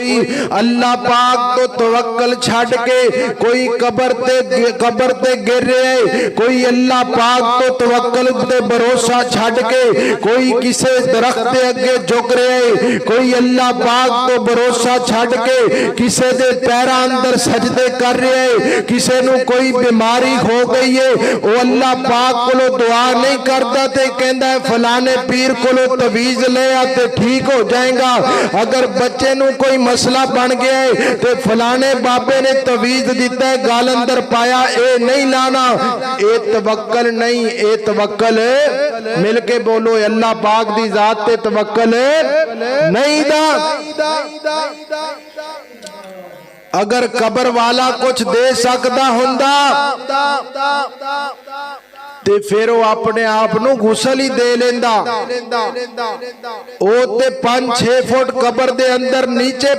कोई अल्लाह पाक तो तवक्कल छड़ के कोई कबर ते गिर रहा है, कोई अल्लाह पाक तो तवक्कल ते भरोसा छड़ के कोई किसे दरख्त दे अगे झुक रहा है, कोई अल्लाह पाक तो भरोसा छड़ के किसे दे पैरां अंदर सजदे कर रहा है, किसे नू कोई बीमारी हो गई है वो अल्लाह पाक कोलों दुआ नहीं करता ते कहंदा है फलाने पीर कोलों तवीज ले आ ते ठीक हो जाएगा। अगर बच्चे नू कोई मसला बन गया है तो फलाने बाबे ने तवीज दिता है गाल अंदर पाया ए नहीं लाना, ए तवक्कल नहीं, ए तवक्कल मिल के बोलो अल्लाह पाक दी जात ते तवक्कल नहीं दा। अगर कबर वाला कुछ दे सकता हुंदा ते फिर वो अपने आप नू गुसल ही दे लेंदा। ओ ते 5-6 फुट कबर दे अंदर नीचे